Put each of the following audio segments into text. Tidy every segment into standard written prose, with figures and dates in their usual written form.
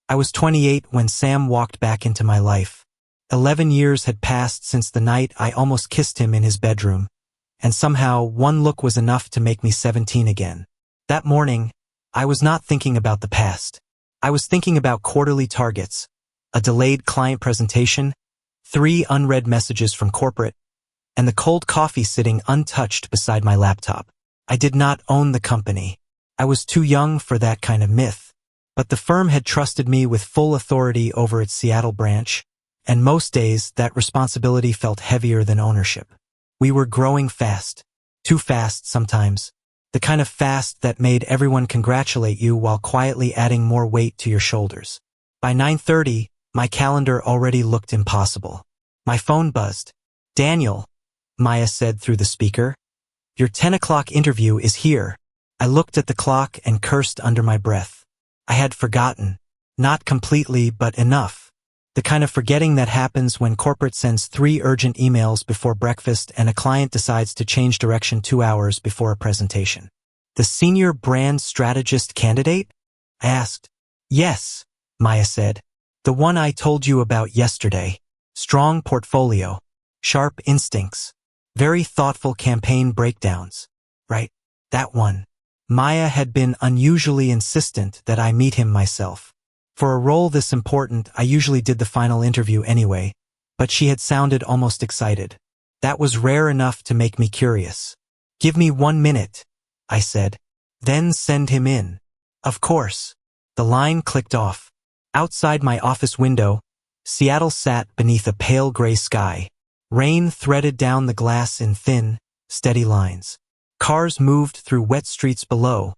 I was 28 when Sam walked back into my life. 11 years had passed since the night I almost kissed him in his bedroom, and somehow one look was enough to make me 17 again. That morning, I was not thinking about the past. I was thinking about quarterly targets, a delayed client presentation, 3 unread messages from corporate, and the cold coffee sitting untouched beside my laptop. I did not own the company. I was too young for that kind of myth. But the firm had trusted me with full authority over its Seattle branch, and most days that responsibility felt heavier than ownership. We were growing fast. Too fast sometimes. The kind of fast that made everyone congratulate you while quietly adding more weight to your shoulders. By 9:30, my calendar already looked impossible. My phone buzzed. "Daniel," Maya said through the speaker, "your 10 o'clock interview is here." I looked at the clock and cursed under my breath. I had forgotten. Not completely, but enough. The kind of forgetting that happens when corporate sends 3 urgent emails before breakfast and a client decides to change direction 2 hours before a presentation. "The senior brand strategist candidate?" I asked. "Yes," Maya said. "The one I told you about yesterday. Strong portfolio. Sharp instincts. Very thoughtful campaign breakdowns. Right, that one." Maya had been unusually insistent that I meet him myself. For a role this important, I usually did the final interview anyway, but she had sounded almost excited. That was rare enough to make me curious. "Give me 1 minute," I said. "Then send him in." "Of course." The line clicked off. Outside my office window, Seattle sat beneath a pale gray sky. Rain threaded down the glass in thin, steady lines. Cars moved through wet streets below,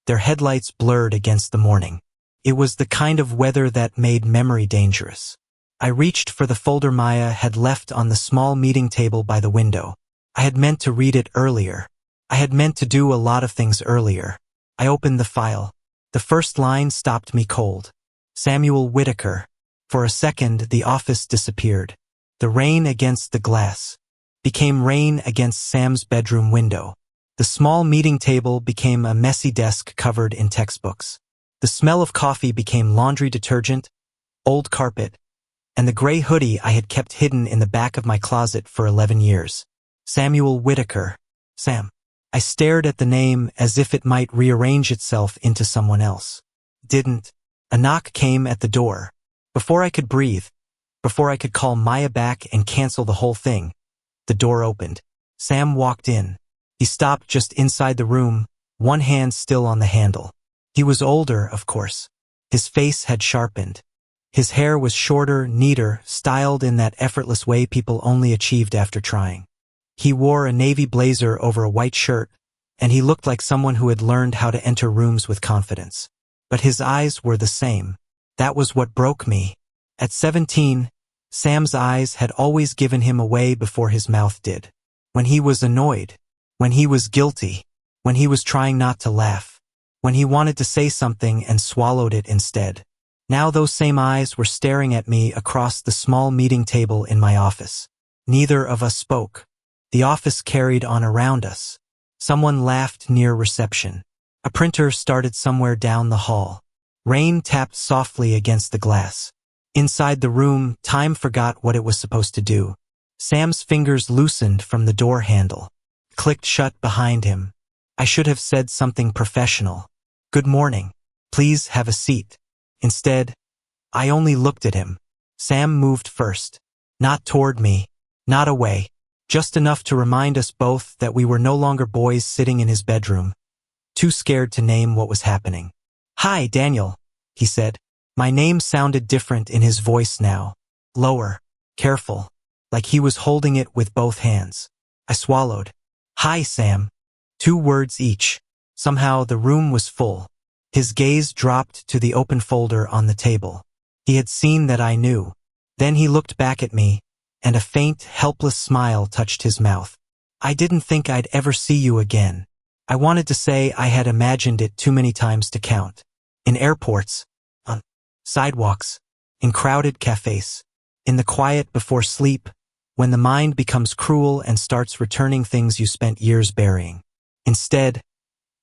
their headlights blurred against the morning. It was the kind of weather that made memory dangerous. I reached for the folder Maya had left on the small meeting table by the window. I had meant to read it earlier. I had meant to do a lot of things earlier. I opened the file. The first line stopped me cold. Samuel Whitaker. For a second, the office disappeared. The rain against the glass became rain against Sam's bedroom window. The small meeting table became a messy desk covered in textbooks. The smell of coffee became laundry detergent, old carpet, and the gray hoodie I had kept hidden in the back of my closet for 11 years. Samuel Whitaker. Sam. I stared at the name as if it might rearrange itself into someone else. Didn't. A knock came at the door. Before I could breathe, before I could call Maya back and cancel the whole thing, the door opened. Sam walked in. He stopped just inside the room, one hand still on the handle. He was older, of course. His face had sharpened. His hair was shorter, neater, styled in that effortless way people only achieved after trying. He wore a navy blazer over a white shirt, and he looked like someone who had learned how to enter rooms with confidence. But his eyes were the same. That was what broke me. At 17, Sam's eyes had always given him away before his mouth did. When he was annoyed, when he was guilty, when he was trying not to laugh, when he wanted to say something and swallowed it instead. Now those same eyes were staring at me across the small meeting table in my office. Neither of us spoke. The office carried on around us. Someone laughed near reception. A printer started somewhere down the hall. Rain tapped softly against the glass. Inside the room, time forgot what it was supposed to do. Sam's fingers loosened from the door handle, clicked shut behind him. I should have said something professional. "Good morning. Please have a seat." Instead, I only looked at him. Sam moved first. Not toward me, not away, just enough to remind us both that we were no longer boys sitting in his bedroom, too scared to name what was happening. "Hi, Daniel," he said. My name sounded different in his voice now. Lower, careful, like he was holding it with both hands. I swallowed. "Hi, Sam." 2 words each. Somehow the room was full. His gaze dropped to the open folder on the table. He had seen that I knew. Then he looked back at me, and a faint, helpless smile touched his mouth. "I didn't think I'd ever see you again." I wanted to say I had imagined it too many times to count. In airports, on sidewalks, in crowded cafes, in the quiet before sleep, when the mind becomes cruel and starts returning things you spent years burying. Instead,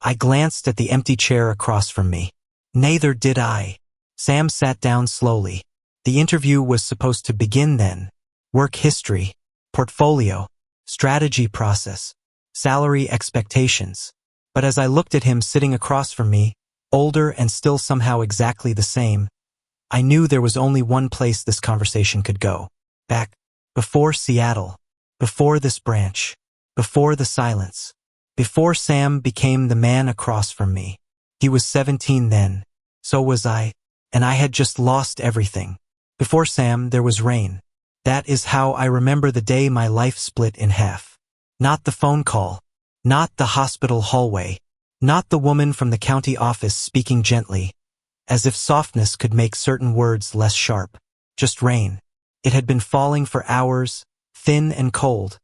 I glanced at the empty chair across from me. Neither did I. Sam sat down slowly. The interview was supposed to begin then. Work history, portfolio, strategy process, salary expectations. But as I looked at him sitting across from me, older and still somehow exactly the same, I knew there was only one place this conversation could go. Back, before Seattle, before this branch, before the silence, before Sam became the man across from me. He was 17 then, so was I, and I had just lost everything. Before Sam, there was Rain. That is how I remember the day my life split in half. Not the phone call, not the hospital hallway, not the woman from the county office speaking gently, as if softness could make certain words less sharp. Just rain. It had been falling for hours, thin and cold,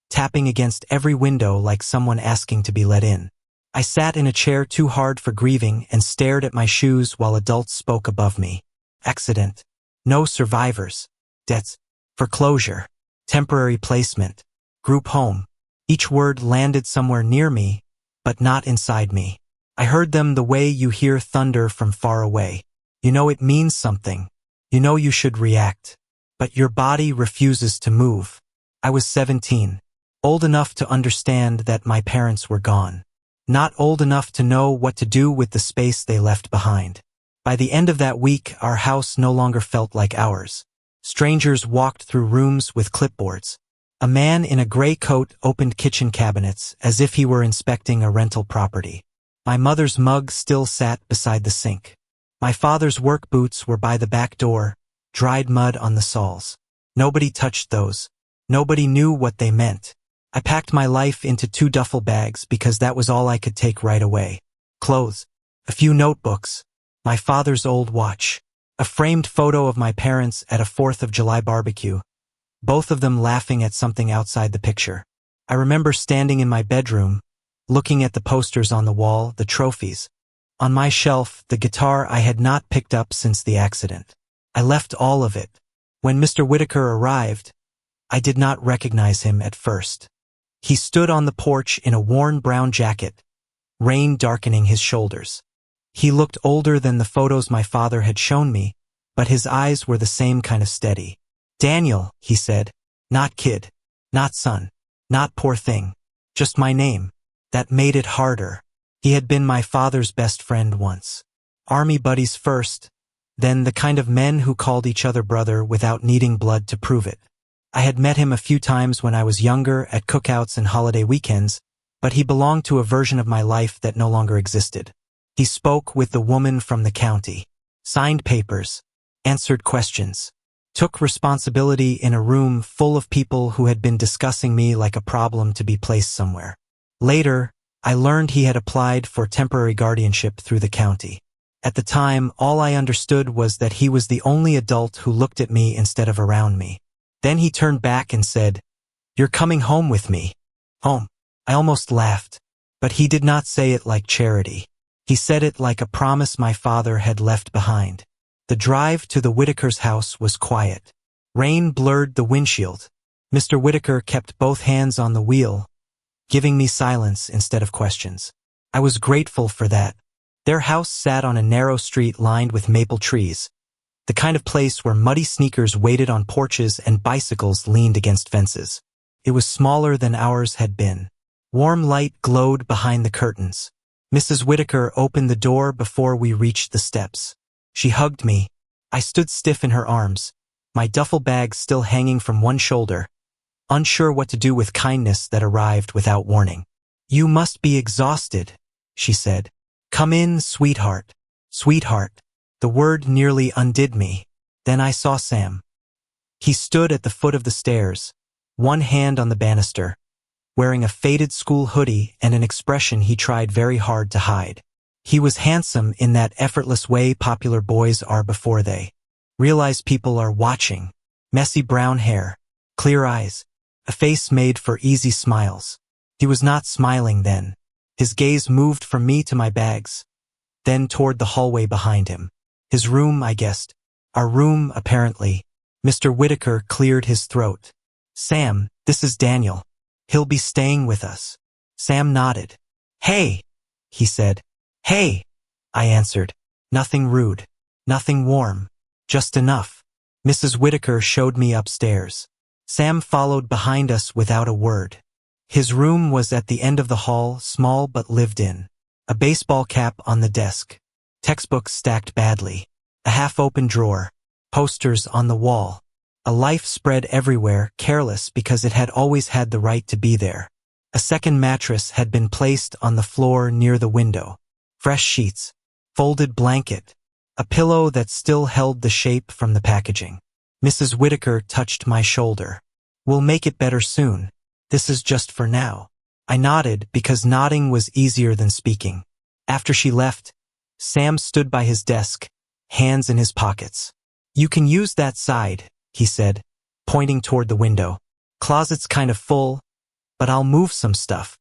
tapping against every window like someone asking to be let in. I sat in a chair too hard for grieving and stared at my shoes while adults spoke above me. Accident. No survivors. Debts. Foreclosure. Temporary placement. Group home. Each word landed somewhere near me, but not inside me. I heard them the way you hear thunder from far away. You know it means something. You know you should react. But your body refuses to move. I was 17. Old enough to understand that my parents were gone. Not old enough to know what to do with the space they left behind. By the end of that week, our house no longer felt like ours. Strangers walked through rooms with clipboards. A man in a gray coat opened kitchen cabinets as if he were inspecting a rental property. My mother's mug still sat beside the sink. My father's work boots were by the back door, dried mud on the soles. Nobody touched those. Nobody knew what they meant. I packed my life into 2 duffel bags because that was all I could take right away. Clothes, a few notebooks, my father's old watch, a framed photo of my parents at a 4th of July barbecue, both of them laughing at something outside the picture. I remember standing in my bedroom, looking at the posters on the wall, the trophies. On my shelf, the guitar I had not picked up since the accident. I left all of it. When Mr. Whitaker arrived, I did not recognize him at first. He stood on the porch in a worn brown jacket, rain darkening his shoulders. He looked older than the photos my father had shown me, but his eyes were the same kind of steady. "Daniel," he said. Not kid, not son, not poor thing, just my name. That made it harder. He had been my father's best friend once. Army buddies first, then the kind of men who called each other brother without needing blood to prove it. I had met him a few times when I was younger at cookouts and holiday weekends, but he belonged to a version of my life that no longer existed. He spoke with the woman from the county, signed papers, answered questions, took responsibility in a room full of people who had been discussing me like a problem to be placed somewhere. Later, I learned he had applied for temporary guardianship through the county. At the time, all I understood was that he was the only adult who looked at me instead of around me. Then he turned back and said, "You're coming home with me." Home. I almost laughed, but he did not say it like charity. He said it like a promise my father had left behind. The drive to the Whitaker's house was quiet. Rain blurred the windshield. Mr. Whitaker kept both hands on the wheel, giving me silence instead of questions. I was grateful for that. Their house sat on a narrow street lined with maple trees, the kind of place where muddy sneakers waited on porches and bicycles leaned against fences. It was smaller than ours had been. Warm light glowed behind the curtains. Mrs. Whitaker opened the door before we reached the steps. She hugged me. I stood stiff in her arms, my duffel bag still hanging from one shoulder, unsure what to do with kindness that arrived without warning. "You must be exhausted," she said. "Come in, sweetheart." Sweetheart. The word nearly undid me. Then I saw Sam. He stood at the foot of the stairs, one hand on the banister, wearing a faded school hoodie and an expression he tried very hard to hide. He was handsome in that effortless way popular boys are before they realize people are watching. Messy brown hair, clear eyes, a face made for easy smiles. He was not smiling then. His gaze moved from me to my bags, then toward the hallway behind him. His room, I guessed. Our room, apparently. Mr. Whitaker cleared his throat. "Sam, this is Daniel. He'll be staying with us." Sam nodded. "Hey," he said. "Hey," I answered. Nothing rude. Nothing warm. Just enough. Mrs. Whitaker showed me upstairs. Sam followed behind us without a word. His room was at the end of the hall, small but lived in. A baseball cap on the desk. Textbooks stacked badly. A half-open drawer. Posters on the wall. A life spread everywhere, careless because it had always had the right to be there. A second mattress had been placed on the floor near the window. Fresh sheets. Folded blanket. A pillow that still held the shape from the packaging. Mrs. Whitaker touched my shoulder. "We'll make it better soon. This is just for now." I nodded because nodding was easier than speaking. After she left, Sam stood by his desk, hands in his pockets. "You can use that side," he said, pointing toward the window. "Closet's kind of full, but I'll move some stuff."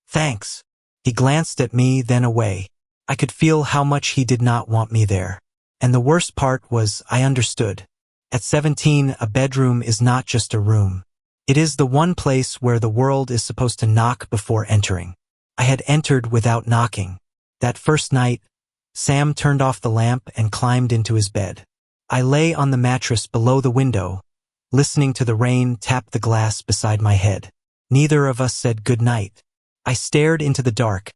"Thanks." He glanced at me, then away. I could feel how much he did not want me there. And the worst part was I understood. At 17, a bedroom is not just a room. It is the one place where the world is supposed to knock before entering. I had entered without knocking. That first night, Sam turned off the lamp and climbed into his bed. I lay on the mattress below the window, listening to the rain tap the glass beside my head. Neither of us said good night. I stared into the dark,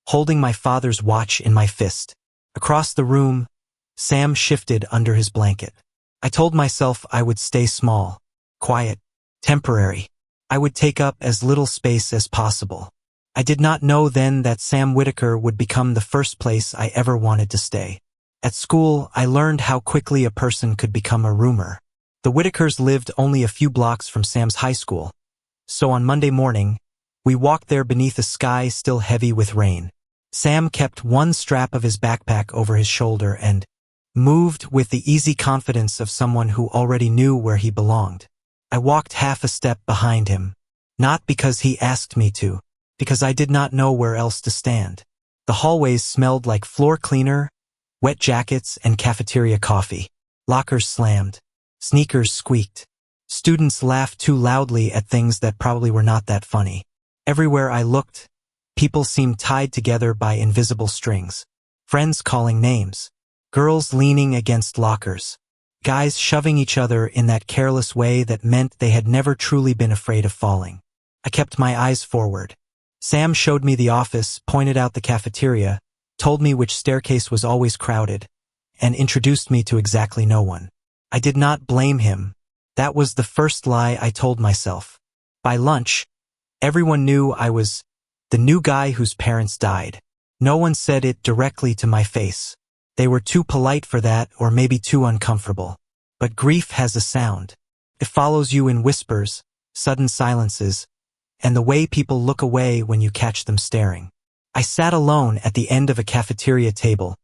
holding my father's watch in my fist. Across the room, Sam shifted under his blanket. I told myself I would stay small, quiet, temporary. I would take up as little space as possible. I did not know then that Sam Whitaker would become the first place I ever wanted to stay. At school, I learned how quickly a person could become a roomer. The Whitakers lived only a few blocks from Sam's high school, so on Monday morning, we walked there beneath a sky still heavy with rain. Sam kept one strap of his backpack over his shoulder and moved with the easy confidence of someone who already knew where he belonged. I walked half a step behind him, not because he asked me to, because I did not know where else to stand. The hallways smelled like floor cleaner, wet jackets, and cafeteria coffee. Lockers slammed. Sneakers squeaked. Students laughed too loudly at things that probably were not that funny. Everywhere I looked, people seemed tied together by invisible strings. Friends calling names. Girls leaning against lockers. Guys shoving each other in that careless way that meant they had never truly been afraid of falling. I kept my eyes forward. Sam showed me the office, pointed out the cafeteria, told me which staircase was always crowded, and introduced me to exactly no one. I did not blame him. That was the first lie I told myself. By lunch, everyone knew I was the new guy whose parents died. No one said it directly to my face. They were too polite for that, or maybe too uncomfortable. But grief has a sound. It follows you in whispers, sudden silences, and the way people look away when you catch them staring. I sat alone at the end of a cafeteria table,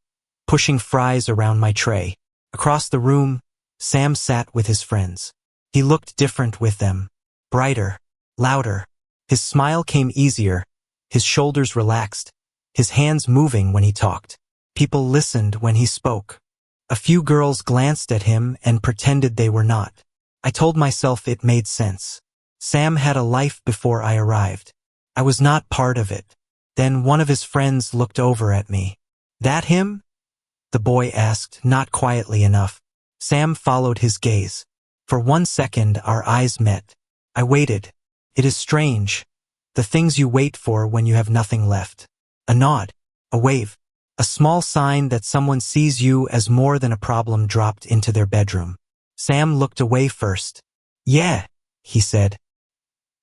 pushing fries around my tray. Across the room, Sam sat with his friends. He looked different with them. Brighter, louder. His smile came easier, his shoulders relaxed, his hands moving when he talked. People listened when he spoke. A few girls glanced at him and pretended they were not. I told myself it made sense. Sam had a life before I arrived. I was not part of it. Then one of his friends looked over at me. "That him?" the boy asked, not quietly enough. Sam followed his gaze. For 1 second, our eyes met. I waited. It is strange. The things you wait for when you have nothing left. A nod. A wave. A small sign that someone sees you as more than a problem dropped into their bedroom. Sam looked away first. "Yeah," he said.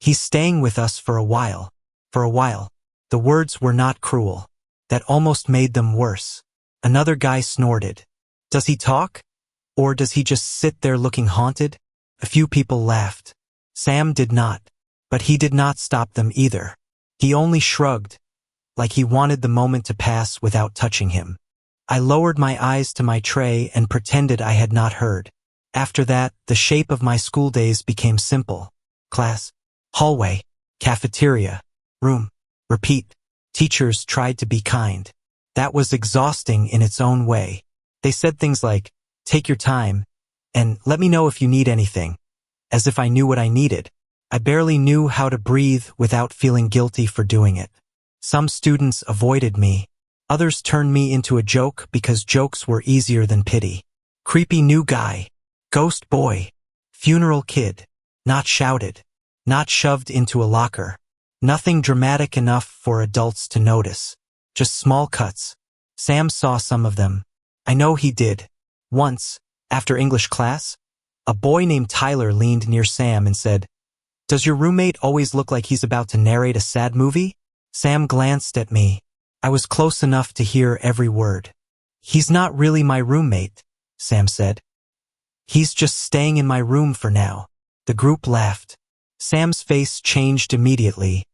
"He's staying with us for a while." For a while. The words were not cruel. That almost made them worse. Another guy snorted. "Does he talk? Or does he just sit there looking haunted?" A few people laughed. Sam did not. But he did not stop them either. He only shrugged, like he wanted the moment to pass without touching him. I lowered my eyes to my tray and pretended I had not heard. After that, the shape of my school days became simple. Class, hallway, cafeteria, room, repeat. Teachers tried to be kind. That was exhausting in its own way. They said things like, "Take your time," and "Let me know if you need anything," as if I knew what I needed. I barely knew how to breathe without feeling guilty for doing it. Some students avoided me. Others turned me into a joke because jokes were easier than pity. Creepy new guy. Ghost boy. Funeral kid. Not shouted. Not shoved into a locker. Nothing dramatic enough for adults to notice. Just small cuts. Sam saw some of them. I know he did. Once, after English class, a boy named Tyler leaned near Sam and said, "Does your roommate always look like he's about to narrate a sad movie?" Sam glanced at me. I was close enough to hear every word. "He's not really my roommate," Sam said. "He's just staying in my room for now." The group laughed. Sam's face changed immediately,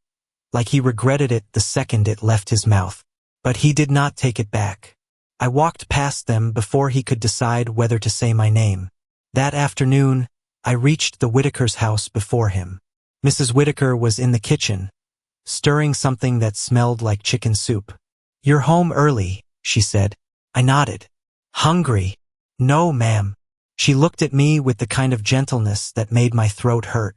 like he regretted it the second it left his mouth. But he did not take it back. I walked past them before he could decide whether to say my name. That afternoon, I reached the Whitaker's house before him. Mrs. Whitaker was in the kitchen, stirring something that smelled like chicken soup. "You're home early," she said. I nodded. "Hungry?" "No, ma'am." She looked at me with the kind of gentleness that made my throat hurt.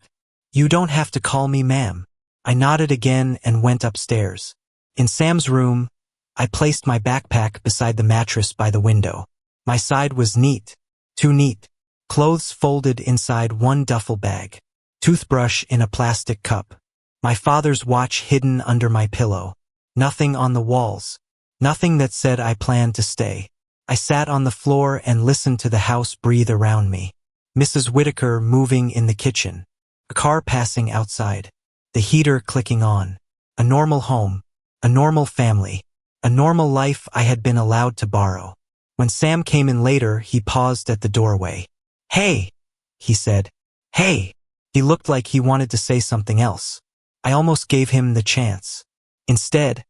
"You don't have to call me ma'am." I nodded again and went upstairs. In Sam's room, I placed my backpack beside the mattress by the window. My side was neat. Too neat. Clothes folded inside one duffel bag. Toothbrush in a plastic cup. My father's watch hidden under my pillow. Nothing on the walls. Nothing that said I planned to stay. I sat on the floor and listened to the house breathe around me. Mrs. Whitaker moving in the kitchen. A car passing outside. The heater clicking on. A normal home. A normal family. A normal life I had been allowed to borrow. When Sam came in later, he paused at the doorway. "Hey," he said. "Hey." He looked like he wanted to say something else. I almost gave him the chance. Instead,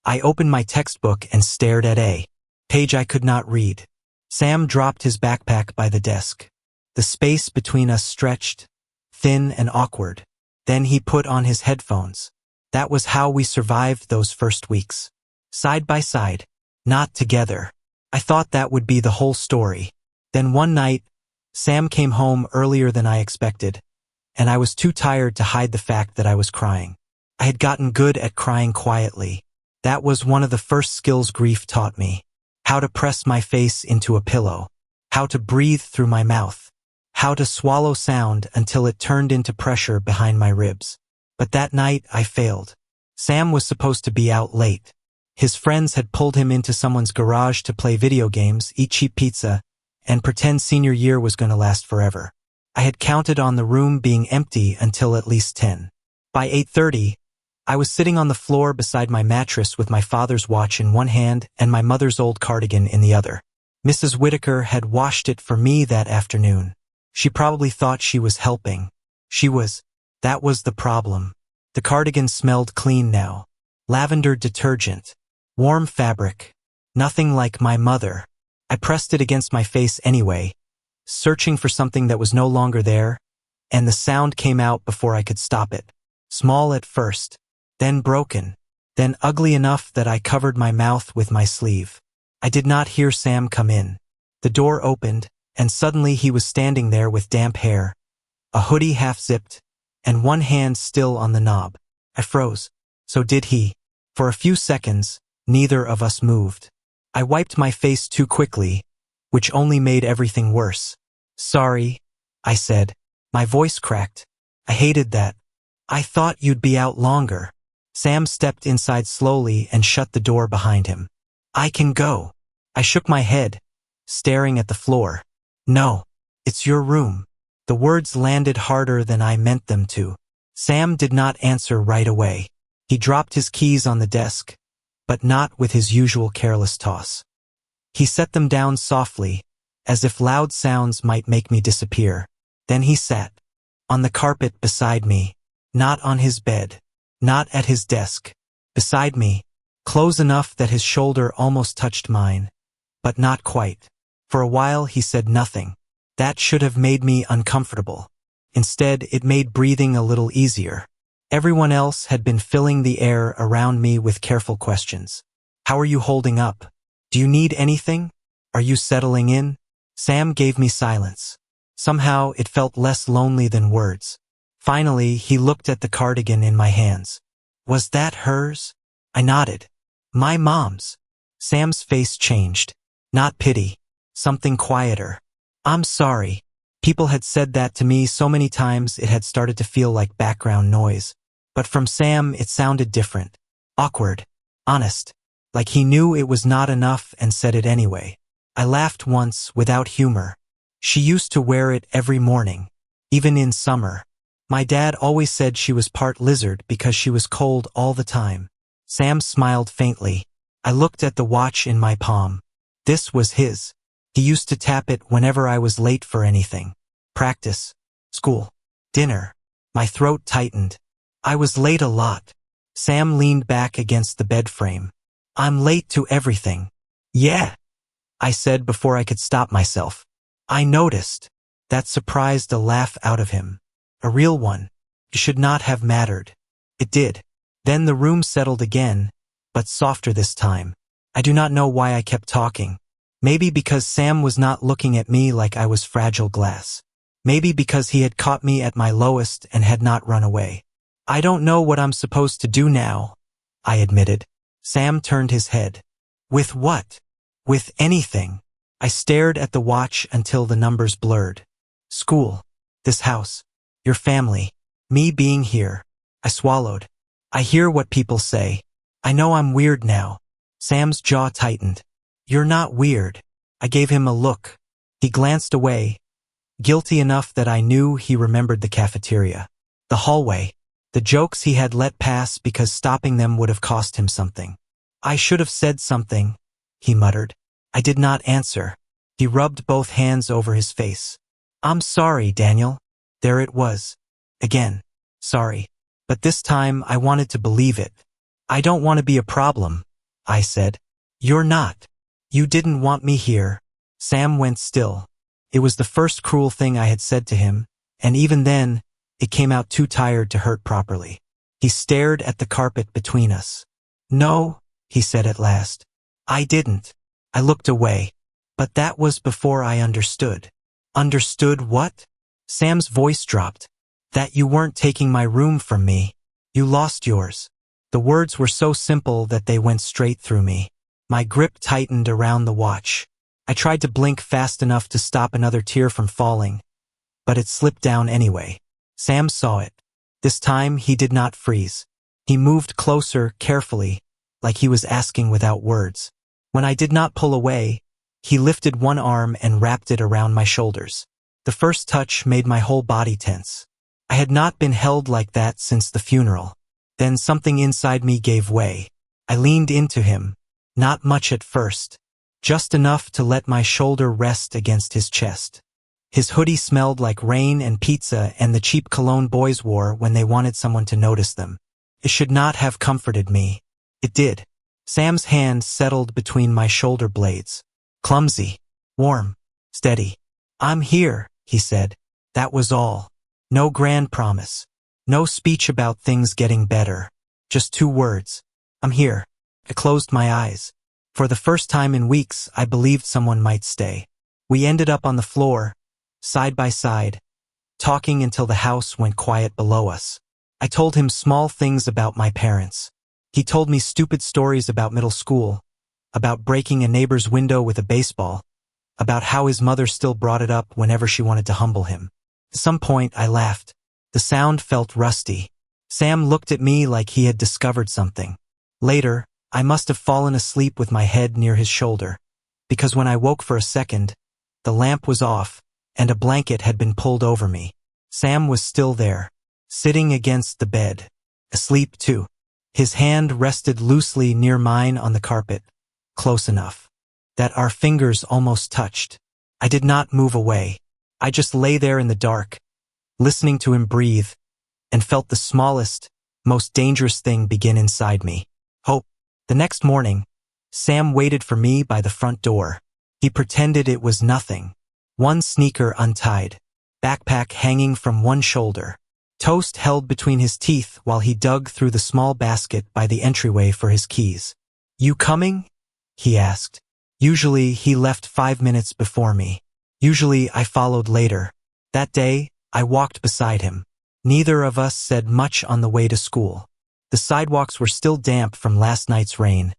I opened my textbook and stared at a page I could not read. Sam dropped his backpack by the desk. The space between us stretched, thin and awkward. Then he put on his headphones. That was how we survived those first weeks. Side by side, not together. I thought that would be the whole story. Then one night, Sam came home earlier than I expected, and I was too tired to hide the fact that I was crying. I had gotten good at crying quietly. That was one of the first skills grief taught me. How to press my face into a pillow. How to breathe through my mouth. How to swallow sound until it turned into pressure behind my ribs. But that night I failed. Sam was supposed to be out late. His friends had pulled him into someone's garage to play video games, eat cheap pizza, and pretend senior year was going to last forever. I had counted on the room being empty until at least 10. By 8:30, I was sitting on the floor beside my mattress with my father's watch in one hand and my mother's old cardigan in the other. Mrs. Whitaker had washed it for me that afternoon. She probably thought she was helping. She was. That was the problem. The cardigan smelled clean now. Lavender detergent. Warm fabric. Nothing like my mother. I pressed it against my face anyway, searching for something that was no longer there, and the sound came out before I could stop it. Small at first, then broken, then ugly enough that I covered my mouth with my sleeve. I did not hear Sam come in. The door opened, and suddenly he was standing there with damp hair, a hoodie half-zipped, and one hand still on the knob. I froze. So did he. For a few seconds, neither of us moved. I wiped my face too quickly, which only made everything worse. "Sorry," I said. My voice cracked. I hated that. "I thought you'd be out longer." Sam stepped inside slowly and shut the door behind him. "I can go." I shook my head, staring at the floor. "No, it's your room." The words landed harder than I meant them to. Sam did not answer right away. He dropped his keys on the desk, but not with his usual careless toss. He set them down softly, as if loud sounds might make me disappear. Then he sat on the carpet beside me, not on his bed, not at his desk, beside me, close enough that his shoulder almost touched mine, but not quite. For a while he said nothing. That should have made me uncomfortable. Instead, it made breathing a little easier. Everyone else had been filling the air around me with careful questions. "How are you holding up? Do you need anything? Are you settling in?" Sam gave me silence. Somehow it felt less lonely than words. Finally, he looked at the cardigan in my hands. "Was that hers?" I nodded. "My mom's." Sam's face changed. Not pity. Something quieter. I'm sorry. People had said that to me so many times it had started to feel like background noise. But from Sam it sounded different. Awkward. Honest. Like he knew it was not enough and said it anyway. I laughed once, without humor. She used to wear it every morning. Even in summer. My dad always said she was part lizard because she was cold all the time. Sam smiled faintly. I looked at the watch in my palm. This was his. He used to tap it whenever I was late for anything. Practice. School. Dinner. My throat tightened. I was late a lot. Sam leaned back against the bed frame. I'm late to everything. Yeah, I said before I could stop myself. I noticed. That surprised a laugh out of him. A real one. It should not have mattered. It did. Then the room settled again, but softer this time. I do not know why I kept talking. Maybe because Sam was not looking at me like I was fragile glass. Maybe because he had caught me at my lowest and had not run away. I don't know what I'm supposed to do now, I admitted. Sam turned his head. With what? With anything. I stared at the watch until the numbers blurred. School. This house. Your family. Me being here. I swallowed. I hear what people say. I know I'm weird now. Sam's jaw tightened. You're not weird. I gave him a look. He glanced away, guilty enough that I knew he remembered the cafeteria. The hallway. The jokes he had let pass because stopping them would have cost him something. I should have said something, he muttered. I did not answer. He rubbed both hands over his face. I'm sorry, Daniel. There it was. Again. Sorry. But this time I wanted to believe it. I don't want to be a problem, I said. You're not. You didn't want me here. Sam went still. It was the first cruel thing I had said to him, and even then, it came out too tired to hurt properly. He stared at the carpet between us. No, he said at last. I didn't. I looked away. But that was before I understood. Understood what? Sam's voice dropped. That you weren't taking my room from me. You lost yours. The words were so simple that they went straight through me. My grip tightened around the watch. I tried to blink fast enough to stop another tear from falling, but it slipped down anyway. Sam saw it. This time he did not freeze. He moved closer, carefully, like he was asking without words. When I did not pull away, he lifted one arm and wrapped it around my shoulders. The first touch made my whole body tense. I had not been held like that since the funeral. Then something inside me gave way. I leaned into him. Not much at first. Just enough to let my shoulder rest against his chest. His hoodie smelled like rain and pizza and the cheap cologne boys wore when they wanted someone to notice them. It should not have comforted me. It did. Sam's hand settled between my shoulder blades. Clumsy. Warm. Steady. I'm here, he said. That was all. No grand promise. No speech about things getting better. Just 2 words. I'm here. I closed my eyes. For the first time in weeks, I believed someone might stay. We ended up on the floor, side by side, talking until the house went quiet below us. I told him small things about my parents. He told me stupid stories about middle school, about breaking a neighbor's window with a baseball, about how his mother still brought it up whenever she wanted to humble him. At some point, I laughed. The sound felt rusty. Sam looked at me like he had discovered something. Later, I must have fallen asleep with my head near his shoulder, because when I woke for a second, the lamp was off, and a blanket had been pulled over me. Sam was still there, sitting against the bed, asleep too. His hand rested loosely near mine on the carpet, close enough that our fingers almost touched. I did not move away. I just lay there in the dark, listening to him breathe, and felt the smallest, most dangerous thing begin inside me. Hope. The next morning, Sam waited for me by the front door. He pretended it was nothing. One sneaker untied, backpack hanging from one shoulder, toast held between his teeth while he dug through the small basket by the entryway for his keys. You coming? He asked. Usually he left 5 minutes before me. Usually I followed later. That day, I walked beside him. Neither of us said much on the way to school. The sidewalks were still damp from last night's rain,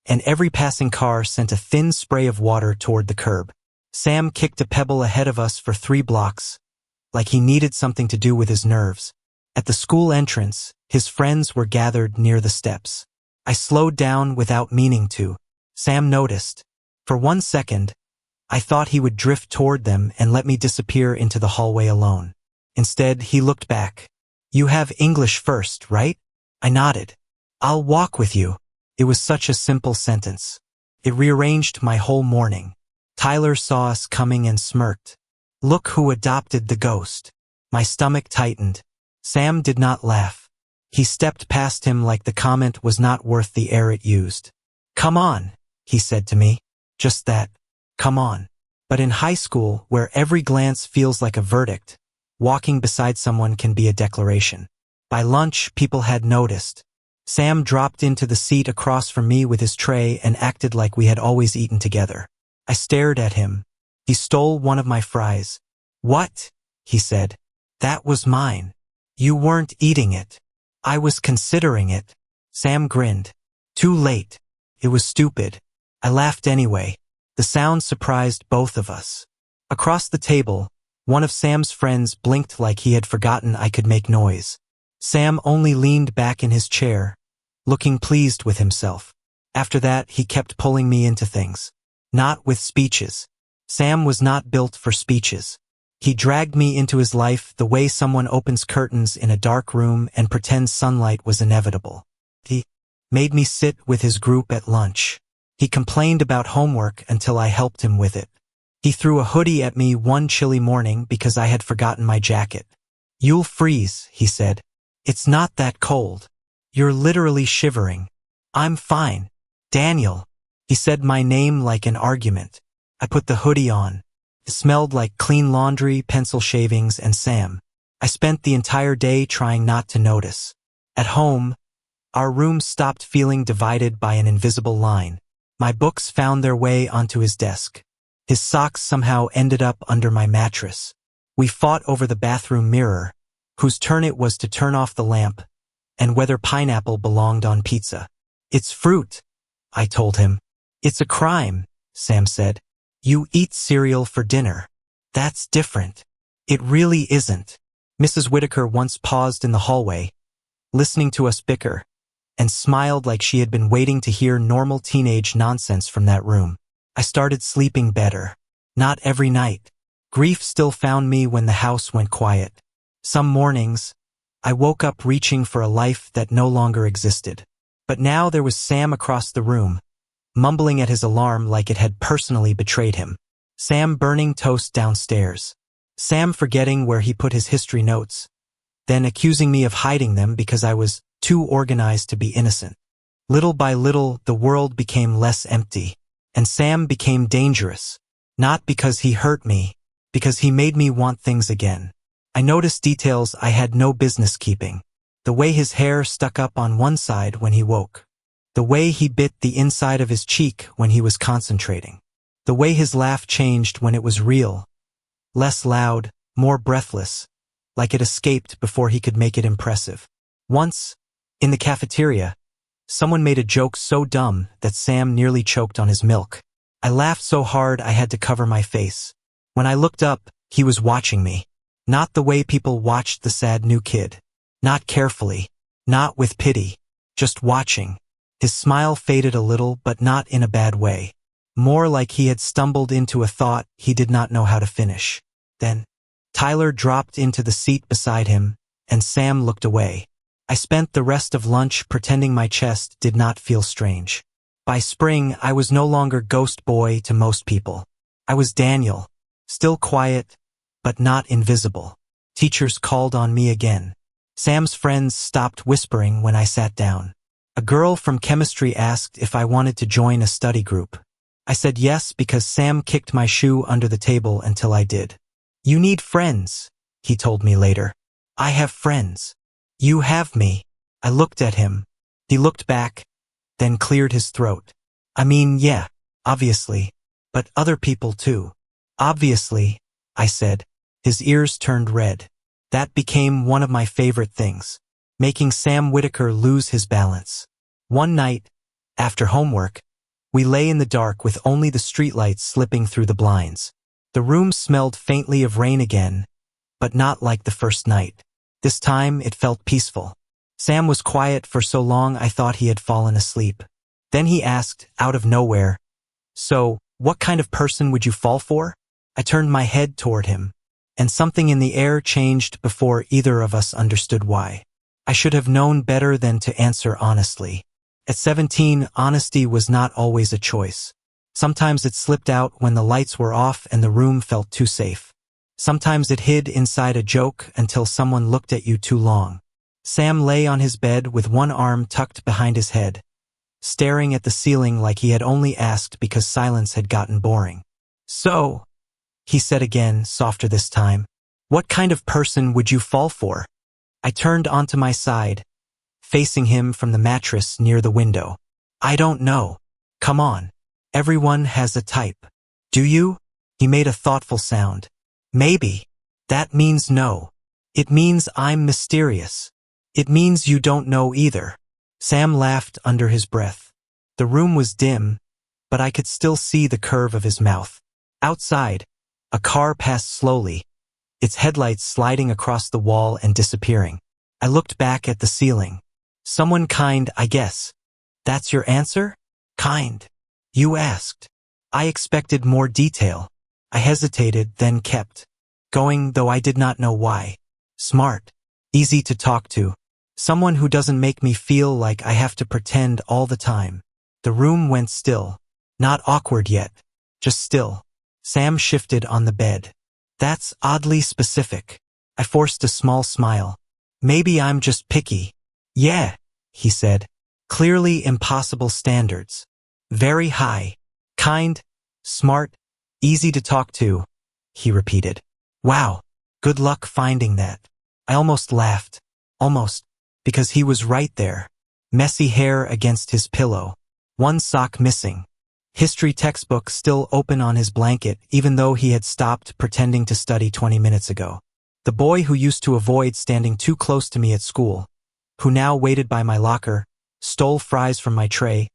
and every passing car sent a thin spray of water toward the curb. Sam kicked a pebble ahead of us for 3 blocks, like he needed something to do with his nerves. At the school entrance, his friends were gathered near the steps. I slowed down without meaning to. Sam noticed. For 1 second, I thought he would drift toward them and let me disappear into the hallway alone. Instead, he looked back. "You have English first, right?" I nodded. "I'll walk with you." It was such a simple sentence. It rearranged my whole morning. Tyler saw us coming and smirked. "Look who adopted the ghost." My stomach tightened. Sam did not laugh. He stepped past him like the comment was not worth the air it used. "Come on," he said to me. Just that. Come on. But in high school, where every glance feels like a verdict, walking beside someone can be a declaration. By lunch, people had noticed. Sam dropped into the seat across from me with his tray and acted like we had always eaten together. I stared at him. He stole one of my fries. "What?" he said. "That was mine." "You weren't eating it." "I was considering it." Sam grinned. "Too late." It was stupid. I laughed anyway. The sound surprised both of us. Across the table, one of Sam's friends blinked like he had forgotten I could make noise. Sam only leaned back in his chair, looking pleased with himself. After that, he kept pulling me into things. Not with speeches. Sam was not built for speeches. He dragged me into his life the way someone opens curtains in a dark room and pretends sunlight was inevitable. He made me sit with his group at lunch. He complained about homework until I helped him with it. He threw a hoodie at me one chilly morning because I had forgotten my jacket. "You'll freeze," he said. "It's not that cold. You're literally shivering." "I'm fine." "Daniel." He said my name like an argument. I put the hoodie on. It smelled like clean laundry, pencil shavings, and Sam. I spent the entire day trying not to notice. At home, our room stopped feeling divided by an invisible line. My books found their way onto his desk. His socks somehow ended up under my mattress. We fought over the bathroom mirror, whose turn it was to turn off the lamp, and whether pineapple belonged on pizza. "It's fruit," I told him. "It's a crime," Sam said. "You eat cereal for dinner." "That's different." "It really isn't." Mrs. Whitaker once paused in the hallway, listening to us bicker, and smiled like she had been waiting to hear normal teenage nonsense from that room. I started sleeping better. Not every night. Grief still found me when the house went quiet. Some mornings, I woke up reaching for a life that no longer existed. But now there was Sam across the room, mumbling at his alarm like it had personally betrayed him. Sam burning toast downstairs. Sam forgetting where he put his history notes, then accusing me of hiding them because I was too organized to be innocent. Little by little, the world became less empty, and Sam became dangerous. Not because he hurt me, because he made me want things again. I noticed details I had no business keeping. The way his hair stuck up on one side when he woke. The way he bit the inside of his cheek when he was concentrating. The way his laugh changed when it was real. Less loud, more breathless, like it escaped before he could make it impressive. Once, in the cafeteria, someone made a joke so dumb that Sam nearly choked on his milk. I laughed so hard I had to cover my face. When I looked up, he was watching me. Not the way people watched the sad new kid. Not carefully. Not with pity. Just watching. His smile faded a little, but not in a bad way. More like he had stumbled into a thought he did not know how to finish. Then, Tyler dropped into the seat beside him, and Sam looked away. I spent the rest of lunch pretending my chest did not feel strange. By spring, I was no longer ghost boy to most people. I was Daniel, still quiet, but not invisible. Teachers called on me again. Sam's friends stopped whispering when I sat down. A girl from chemistry asked if I wanted to join a study group. I said yes because Sam kicked my shoe under the table until I did. "You need friends," he told me later. "I have friends." "You have me." I looked at him. He looked back, then cleared his throat. "I mean, yeah, obviously, but other people too." "Obviously," I said. His ears turned red. That became one of my favorite things, making Sam Whitaker lose his balance. One night, after homework, we lay in the dark with only the streetlights slipping through the blinds. The room smelled faintly of rain again, but not like the first night. This time it felt peaceful. Sam was quiet for so long I thought he had fallen asleep. Then he asked, out of nowhere, "So, what kind of person would you fall for?" I turned my head toward him, and something in the air changed before either of us understood why. I should have known better than to answer honestly. At 17, honesty was not always a choice. Sometimes it slipped out when the lights were off and the room felt too safe. Sometimes it hid inside a joke until someone looked at you too long. Sam lay on his bed with one arm tucked behind his head, staring at the ceiling like he had only asked because silence had gotten boring. "So," he said again, softer this time, "what kind of person would you fall for?" I turned onto my side, facing him from the mattress near the window. "I don't know. Come on. Everyone has a type. Do you?" He made a thoughtful sound. "Maybe. That means no. It means I'm mysterious. It means you don't know either." Sam laughed under his breath. The room was dim, but I could still see the curve of his mouth. Outside, a car passed slowly, its headlights sliding across the wall and disappearing. I looked back at the ceiling. "Someone kind, I guess." "That's your answer? Kind? You asked." I expected more detail. I hesitated, then kept going, though I did not know why. "Smart. Easy to talk to. Someone who doesn't make me feel like I have to pretend all the time." The room went still. Not awkward yet, just still. Sam shifted on the bed. "That's oddly specific." I forced a small smile. "Maybe I'm just picky." "Yeah," he said. "Clearly impossible standards. Very high. Kind, smart, easy to talk to," he repeated. "Wow, good luck finding that." I almost laughed. Almost. Because he was right there. Messy hair against his pillow. One sock missing. History textbook still open on his blanket even though he had stopped pretending to study 20 minutes ago. The boy who used to avoid standing too close to me at school, who now waited by my locker, stole fries from my tray,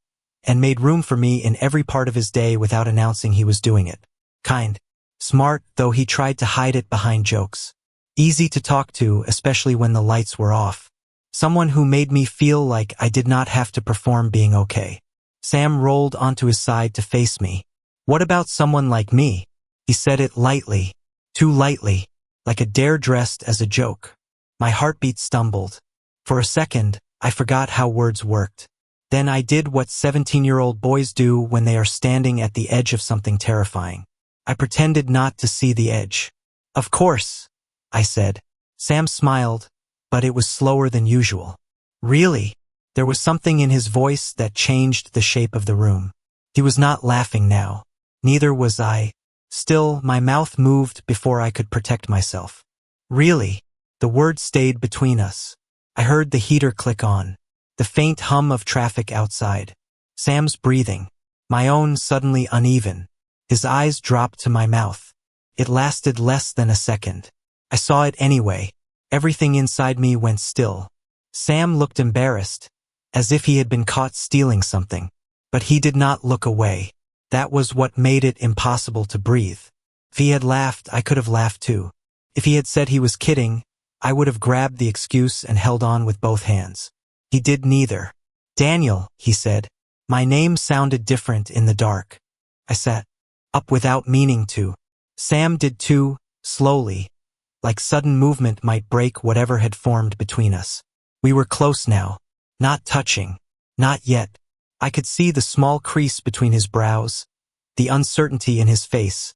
and made room for me in every part of his day without announcing he was doing it. Kind. Smart, though he tried to hide it behind jokes. Easy to talk to, especially when the lights were off. Someone who made me feel like I did not have to perform being okay. Sam rolled onto his side to face me. "What about someone like me?" He said it lightly, too lightly, like a dare dressed as a joke. My heartbeat stumbled. For a second, I forgot how words worked. Then I did what 17-year-old boys do when they are standing at the edge of something terrifying. I pretended not to see the edge. "Of course," I said. Sam smiled, but it was slower than usual. "Really?" There was something in his voice that changed the shape of the room. He was not laughing now. Neither was I. Still, my mouth moved before I could protect myself. "Really?" The word stayed between us. I heard the heater click on. The faint hum of traffic outside. Sam's breathing. My own suddenly uneven. His eyes dropped to my mouth. It lasted less than a second. I saw it anyway. Everything inside me went still. Sam looked embarrassed, as if he had been caught stealing something. But he did not look away. That was what made it impossible to breathe. If he had laughed, I could have laughed too. If he had said he was kidding, I would have grabbed the excuse and held on with both hands. He did neither. "Daniel," he said. My name sounded different in the dark. I sat up without meaning to. Sam did too, slowly, like sudden movement might break whatever had formed between us. We were close now, not touching, not yet. I could see the small crease between his brows, the uncertainty in his face,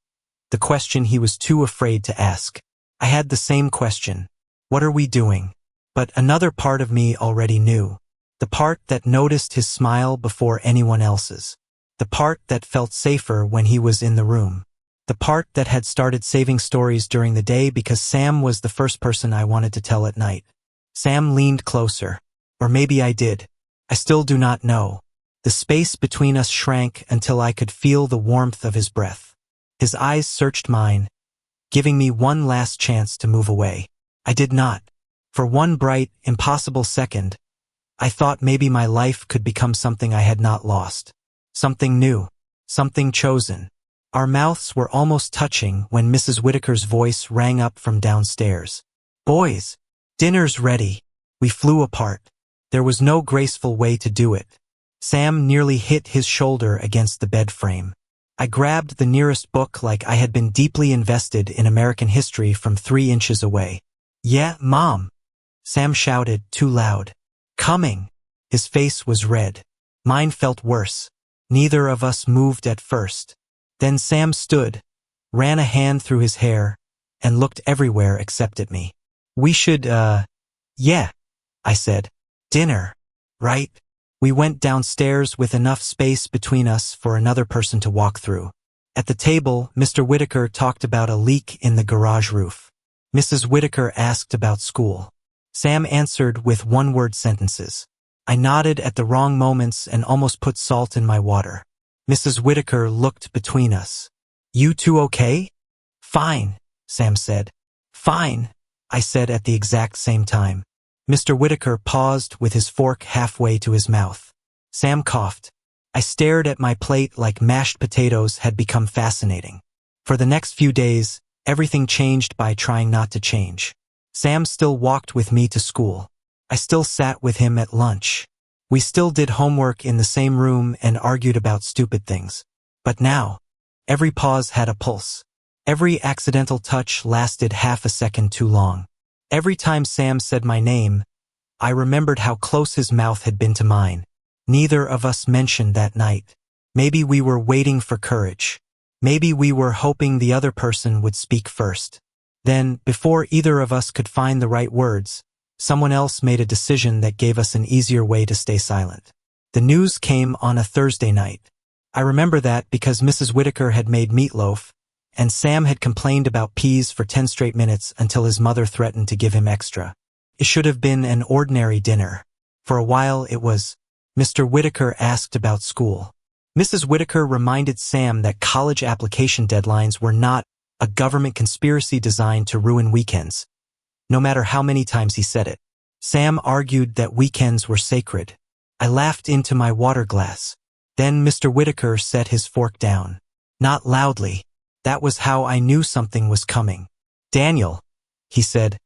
the question he was too afraid to ask. I had the same question. What are we doing? But another part of me already knew. The part that noticed his smile before anyone else's. The part that felt safer when he was in the room. The part that had started saving stories during the day because Sam was the first person I wanted to tell at night. Sam leaned closer. Or maybe I did. I still do not know. The space between us shrank until I could feel the warmth of his breath. His eyes searched mine, giving me one last chance to move away. I did not. For one bright, impossible second, I thought maybe my life could become something I had not lost. Something new. Something chosen. Our mouths were almost touching when Mrs. Whitaker's voice rang up from downstairs. "Boys, dinner's ready." We flew apart. There was no graceful way to do it. Sam nearly hit his shoulder against the bed frame. I grabbed the nearest book like I had been deeply invested in American history from 3 inches away. "Yeah, Mom," Sam shouted, too loud. "Coming." His face was red. Mine felt worse. Neither of us moved at first. Then Sam stood, ran a hand through his hair, and looked everywhere except at me. "We should, yeah," I said. "Dinner, right?" We went downstairs with enough space between us for another person to walk through. At the table, Mr. Whitaker talked about a leak in the garage roof. Mrs. Whitaker asked about school. Sam answered with one-word sentences. I nodded at the wrong moments and almost put salt in my water. Mrs. Whitaker looked between us. "You two okay?" "Fine," Sam said. "Fine," I said at the exact same time. Mr. Whitaker paused with his fork halfway to his mouth. Sam coughed. I stared at my plate like mashed potatoes had become fascinating. For the next few days, everything changed by trying not to change. Sam still walked with me to school. I still sat with him at lunch. We still did homework in the same room and argued about stupid things. But now, every pause had a pulse. Every accidental touch lasted half a second too long. Every time Sam said my name, I remembered how close his mouth had been to mine. Neither of us mentioned that night. Maybe we were waiting for courage. Maybe we were hoping the other person would speak first. Then, before either of us could find the right words, someone else made a decision that gave us an easier way to stay silent. The news came on a Thursday night. I remember that because Mrs. Whitaker had made meatloaf, and Sam had complained about peas for 10 straight minutes until his mother threatened to give him extra. It should have been an ordinary dinner. For a while it was. Mr. Whitaker asked about school. Mrs. Whitaker reminded Sam that college application deadlines were not a government conspiracy designed to ruin weekends, no matter how many times he said it. Sam argued that weekends were sacred. I laughed into my water glass. Then Mr. Whitaker set his fork down. Not loudly. That was how I knew something was coming. "Daniel," he said,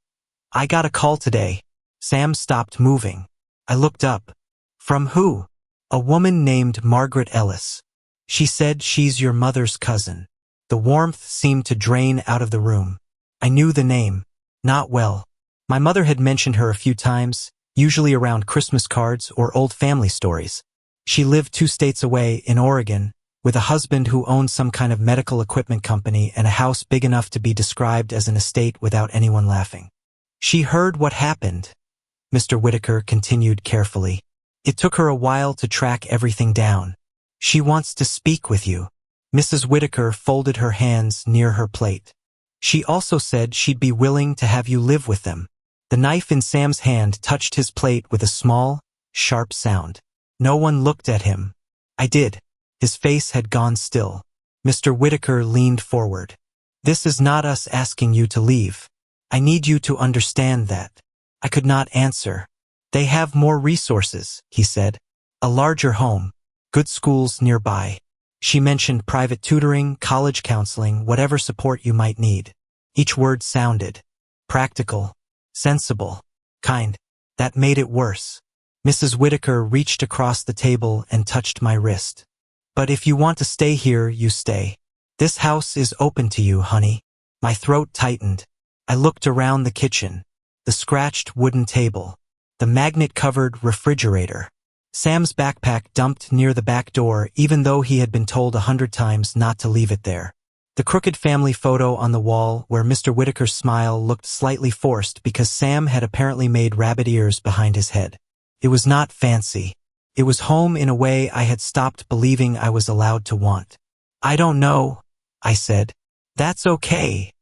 "I got a call today." Sam stopped moving. I looked up. "From who?" "A woman named Margaret Ellis. She said she's your mother's cousin." The warmth seemed to drain out of the room. I knew the name. Not well. My mother had mentioned her a few times, usually around Christmas cards or old family stories. She lived 2 states away in Oregon, with a husband who owned some kind of medical equipment company and a house big enough to be described as an estate without anyone laughing. "She heard what happened," Mr. Whitaker continued carefully. "It took her a while to track everything down. She wants to speak with you." Mrs. Whitaker folded her hands near her plate. "She also said she'd be willing to have you live with them." The knife in Sam's hand touched his plate with a small, sharp sound. No one looked at him. I did. His face had gone still. Mr. Whitaker leaned forward. "This is not us asking you to leave. I need you to understand that." I could not answer. "They have more resources," he said. "A larger home. Good schools nearby." She mentioned private tutoring, college counseling, whatever support you might need. Each word sounded practical, sensible, kind. That made it worse. Mrs. Whitaker reached across the table and touched my wrist. "But if you want to stay here, you stay. This house is open to you, honey." My throat tightened. I looked around the kitchen, the scratched wooden table, the magnet-covered refrigerator. Sam's backpack dumped near the back door even though he had been told 100 times not to leave it there. The crooked family photo on the wall where Mr. Whitaker's smile looked slightly forced because Sam had apparently made rabbit ears behind his head. It was not fancy. It was home in a way I had stopped believing I was allowed to want. "I don't know," I said. "That's okay,"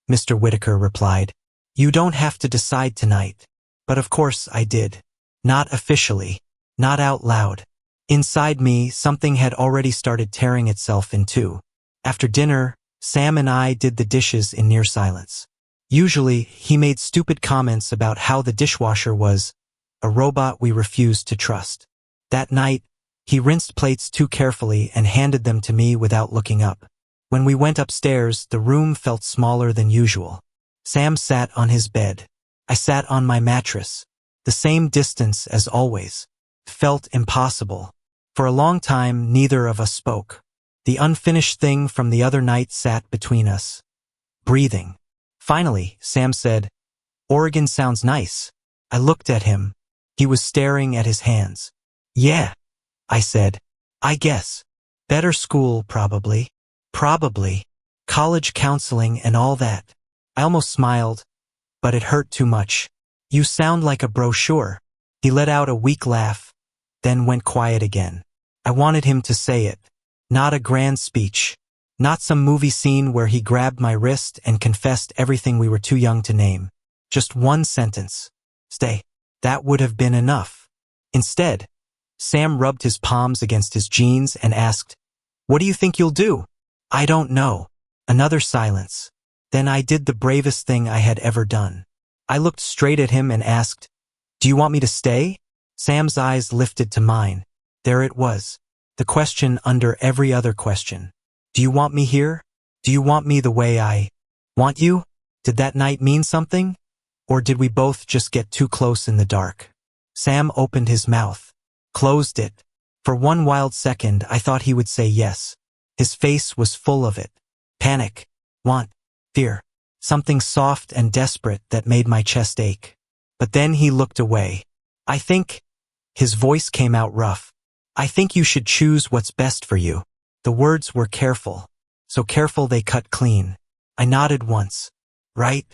Mr. Whitaker replied. "You don't have to decide tonight." But of course I did. Not officially. Not out loud. Inside me, something had already started tearing itself in two. After dinner, Sam and I did the dishes in near silence. Usually, he made stupid comments about how the dishwasher was a robot we refused to trust. That night, he rinsed plates too carefully and handed them to me without looking up. When we went upstairs, the room felt smaller than usual. Sam sat on his bed. I sat on my mattress. The same distance as always. Felt impossible. For a long time, neither of us spoke. The unfinished thing from the other night sat between us. Breathing. Finally, Sam said, "Oregon sounds nice." I looked at him. He was staring at his hands. "Yeah," I said. "I guess. Better school, probably. Probably. College counseling and all that." I almost smiled, but it hurt too much. "You sound like a brochure." He let out a weak laugh, then went quiet again. I wanted him to say it. Not a grand speech. Not some movie scene where he grabbed my wrist and confessed everything we were too young to name. Just one sentence. "Stay." That would have been enough. Instead, Sam rubbed his palms against his jeans and asked, "What do you think you'll do?" "I don't know." Another silence. Then I did the bravest thing I had ever done. I looked straight at him and asked, "Do you want me to stay?" Sam's eyes lifted to mine. There it was. The question under every other question. "Do you want me here? Do you want me the way I want you?" Did that night mean something? Or did we both just get too close in the dark? Sam opened his mouth. Closed it. For one wild second, I thought he would say yes. His face was full of it. Panic. Want. Fear. Something soft and desperate that made my chest ache. But then he looked away. "I think," his voice came out rough, "I think you should choose what's best for you." The words were careful. So careful they cut clean. I nodded once. "Right,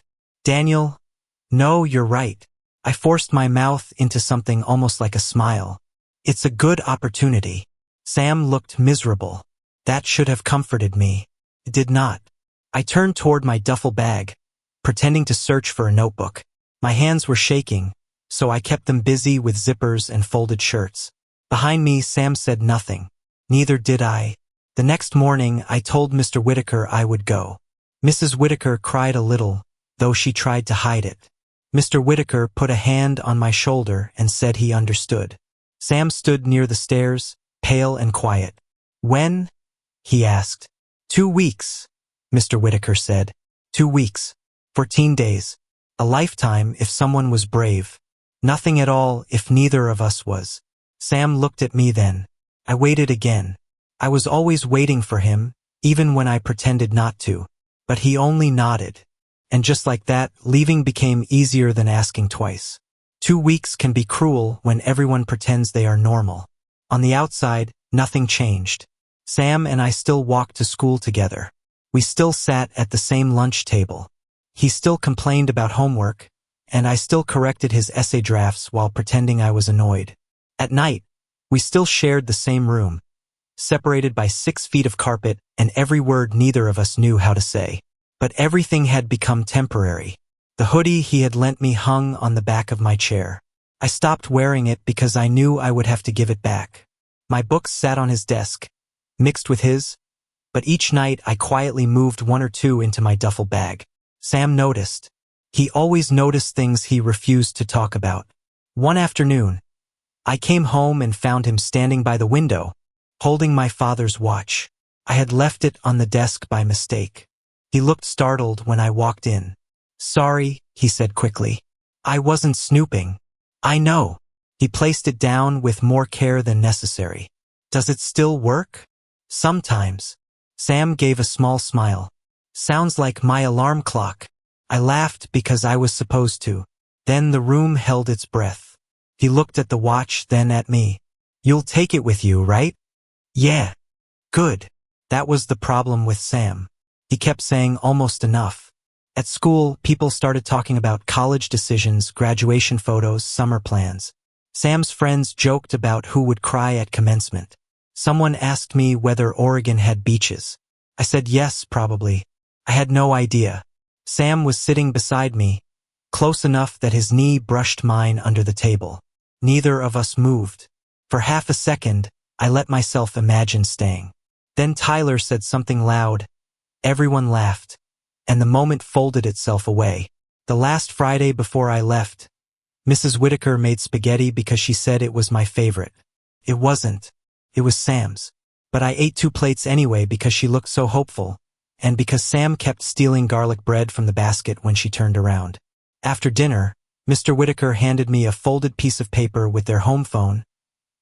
Daniel?" "No, you're right." I forced my mouth into something almost like a smile. "It's a good opportunity." Sam looked miserable. That should have comforted me. It did not. I turned toward my duffel bag, pretending to search for a notebook. My hands were shaking, so I kept them busy with zippers and folded shirts. Behind me, Sam said nothing. Neither did I. The next morning, I told Mr. Whitaker I would go. Mrs. Whitaker cried a little, though she tried to hide it. Mr. Whitaker put a hand on my shoulder and said he understood. Sam stood near the stairs, pale and quiet. "When?" he asked. 2 weeks, Mr. Whitaker said. 2 weeks. 14 days. A lifetime if someone was brave. Nothing at all if neither of us was. Sam looked at me then. I waited again. I was always waiting for him, even when I pretended not to. But he only nodded. And just like that, leaving became easier than asking twice. 2 weeks can be cruel when everyone pretends they are normal. On the outside, nothing changed. Sam and I still walked to school together. We still sat at the same lunch table. He still complained about homework, and I still corrected his essay drafts while pretending I was annoyed. At night, we still shared the same room, separated by 6 feet of carpet and every word neither of us knew how to say. But everything had become temporary. The hoodie he had lent me hung on the back of my chair. I stopped wearing it because I knew I would have to give it back. My books sat on his desk, mixed with his, but each night I quietly moved 1 or 2 into my duffel bag. Sam noticed. He always noticed things he refused to talk about. One afternoon, I came home and found him standing by the window, holding my father's watch. I had left it on the desk by mistake. He looked startled when I walked in. "Sorry," he said quickly. "I wasn't snooping." "I know." He placed it down with more care than necessary. "Does it still work?" "Sometimes." Sam gave a small smile. "Sounds like my alarm clock." I laughed because I was supposed to. Then the room held its breath. He looked at the watch, then at me. "You'll take it with you, right?" "Yeah." "Good." That was the problem with Sam. He kept saying almost enough. At school, people started talking about college decisions, graduation photos, summer plans. Sam's friends joked about who would cry at commencement. Someone asked me whether Oregon had beaches. I said yes, probably. I had no idea. Sam was sitting beside me, close enough that his knee brushed mine under the table. Neither of us moved. For half a second, I let myself imagine staying. Then Tyler said something loud. Everyone laughed, and the moment folded itself away. The last Friday before I left, Mrs. Whitaker made spaghetti because she said it was my favorite. It wasn't. It was Sam's. But I ate 2 plates anyway because she looked so hopeful, and because Sam kept stealing garlic bread from the basket when she turned around. After dinner, Mr. Whitaker handed me a folded piece of paper with their home phone,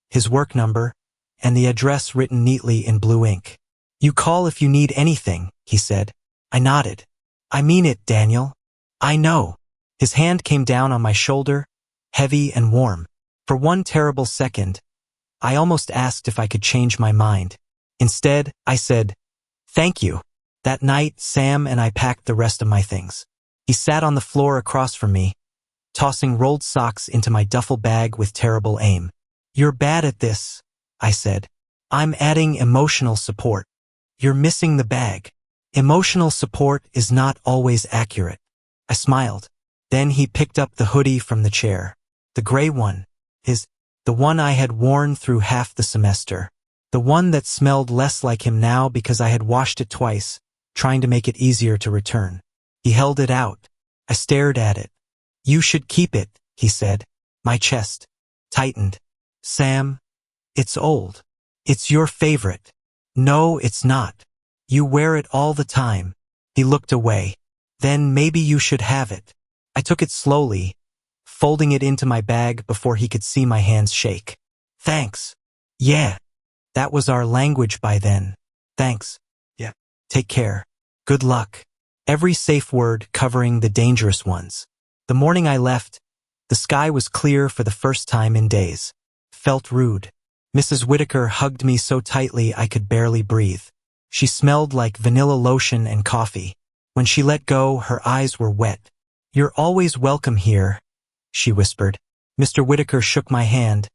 his work number, and the address written neatly in blue ink. "You call if you need anything," he said. I nodded. "I mean it, Daniel. I know." His hand came down on my shoulder, heavy and warm. For one terrible second, I almost asked if I could change my mind. Instead, I said, "Thank you." That night, Sam and I packed the rest of my things. He sat on the floor across from me, tossing rolled socks into my duffel bag with terrible aim. "You're bad at this," I said. "I'm adding emotional support. You're missing the bag." Emotional support is not always accurate. I smiled. Then he picked up the hoodie from the chair. The gray one. The one I had worn through half the semester. The one that smelled less like him now because I had washed it twice, trying to make it easier to return. He held it out. I stared at it. "You should keep it," he said. My chest tightened. "Sam, it's old. It's your favorite." "No, it's not. You wear it all the time." He looked away. "Then maybe you should have it." I took it slowly, folding it into my bag before he could see my hands shake. "Thanks." "Yeah." That was our language by then. "Thanks." "Yeah." "Take care." "Good luck." Every safe word covering the dangerous ones. The morning I left, the sky was clear for the first time in days. Felt rude. Mrs. Whitaker hugged me so tightly I could barely breathe. She smelled like vanilla lotion and coffee. When she let go, her eyes were wet. "You're always welcome here," she whispered. Mr. Whitaker shook my hand,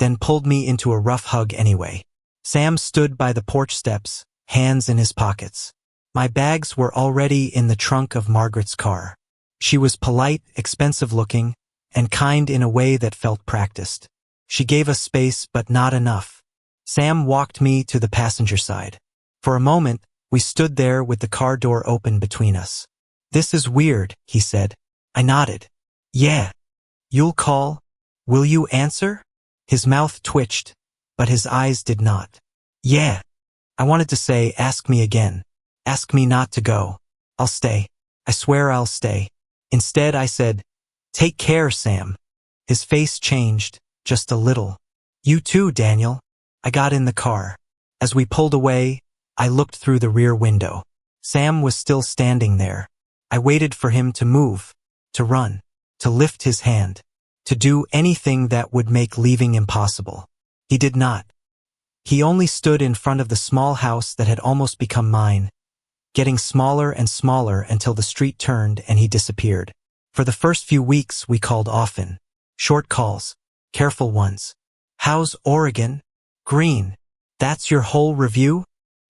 then pulled me into a rough hug anyway. Sam stood by the porch steps, hands in his pockets. My bags were already in the trunk of Margaret's car. She was polite, expensive-looking, and kind in a way that felt practiced. She gave us space, but not enough. Sam walked me to the passenger side. For a moment, we stood there with the car door open between us. "This is weird," he said. I nodded. "Yeah. You'll call? Will you answer?" His mouth twitched, but his eyes did not. "Yeah." I wanted to say, "Ask me again. Ask me not to go. I'll stay. I swear I'll stay." Instead, I said, "Take care, Sam." His face changed, just a little. "You too, Daniel." I got in the car. As we pulled away, I looked through the rear window. Sam was still standing there. I waited for him to move, to run, to lift his hand, to do anything that would make leaving impossible. He did not. He only stood in front of the small house that had almost become mine, getting smaller and smaller until the street turned and he disappeared. For the first few weeks, we called often. Short calls, careful ones. "How's Oregon?" "Green." "That's your whole review?"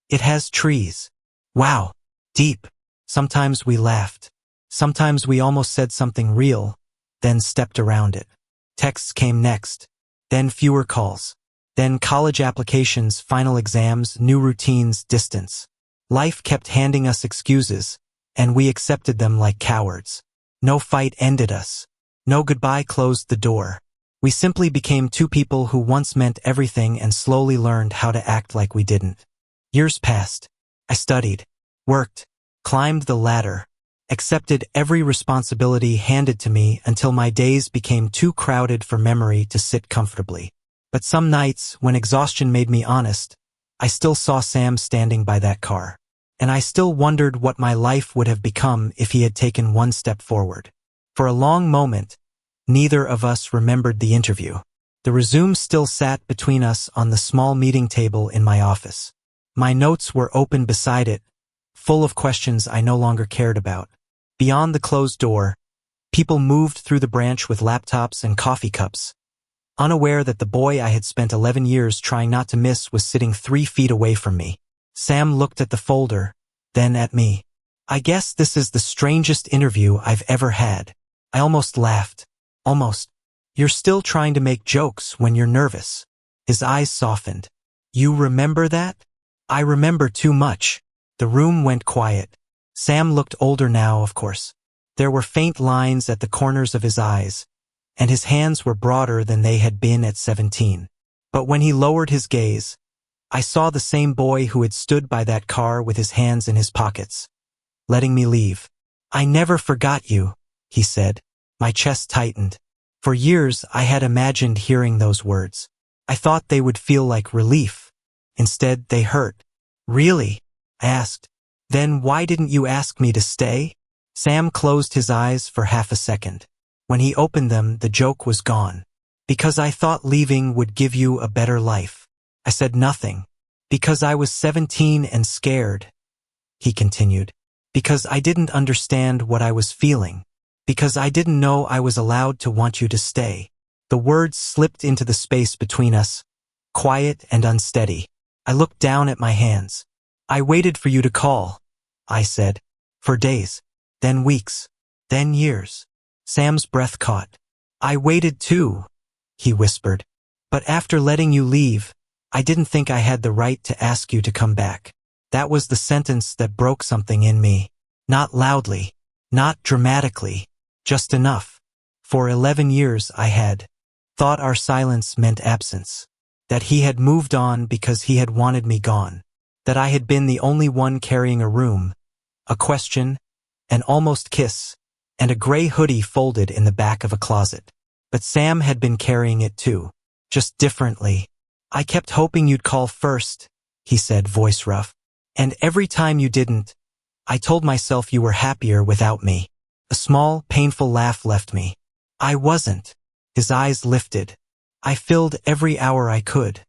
"It has trees." "Wow. Deep." Sometimes we laughed. Sometimes we almost said something real, then stepped around it. Texts came next, then fewer calls. Then college applications, final exams, new routines, distance. Life kept handing us excuses, and we accepted them like cowards. No fight ended us. No goodbye closed the door. We simply became two people who once meant everything and slowly learned how to act like we didn't. Years passed. I studied, worked, climbed the ladder, accepted every responsibility handed to me until my days became too crowded for memory to sit comfortably. But some nights, when exhaustion made me honest, I still saw Sam standing by that car. And I still wondered what my life would have become if he had taken one step forward. For a long moment, neither of us remembered the interview. The resume still sat between us on the small meeting table in my office. My notes were open beside it, full of questions I no longer cared about. Beyond the closed door, people moved through the branch with laptops and coffee cups, unaware that the boy I had spent 11 years trying not to miss was sitting 3 feet away from me. Sam looked at the folder, then at me. "I guess this is the strangest interview I've ever had." I almost laughed. Almost. "You're still trying to make jokes when you're nervous." His eyes softened. "You remember that?" "I remember too much." The room went quiet. Sam looked older now, of course. There were faint lines at the corners of his eyes, and his hands were broader than they had been at 17. But when he lowered his gaze, I saw the same boy who had stood by that car with his hands in his pockets, letting me leave. "I never forgot you," he said. My chest tightened. For years, I had imagined hearing those words. I thought they would feel like relief. Instead, they hurt. "Really?" I asked. "Then why didn't you ask me to stay?" Sam closed his eyes for half a second. When he opened them, the joke was gone. "Because I thought leaving would give you a better life." I said nothing. "Because I was 17 and scared," he continued. "Because I didn't understand what I was feeling. Because I didn't know I was allowed to want you to stay." The words slipped into the space between us, quiet and unsteady. I looked down at my hands. "I waited for you to call," I said. "For days. Then weeks. Then years." Sam's breath caught. "I waited too," he whispered. "But after letting you leave, I didn't think I had the right to ask you to come back." That was the sentence that broke something in me. Not loudly, not dramatically, just enough. For 11 years I had thought our silence meant absence. That he had moved on because he had wanted me gone. That I had been the only one carrying a room, a question, an almost kiss, and a gray hoodie folded in the back of a closet. But Sam had been carrying it too, just differently. "I kept hoping you'd call first," he said, voice rough. "And every time you didn't, I told myself you were happier without me." A small, painful laugh left me. "I wasn't." His eyes lifted. "I filled every hour I could,"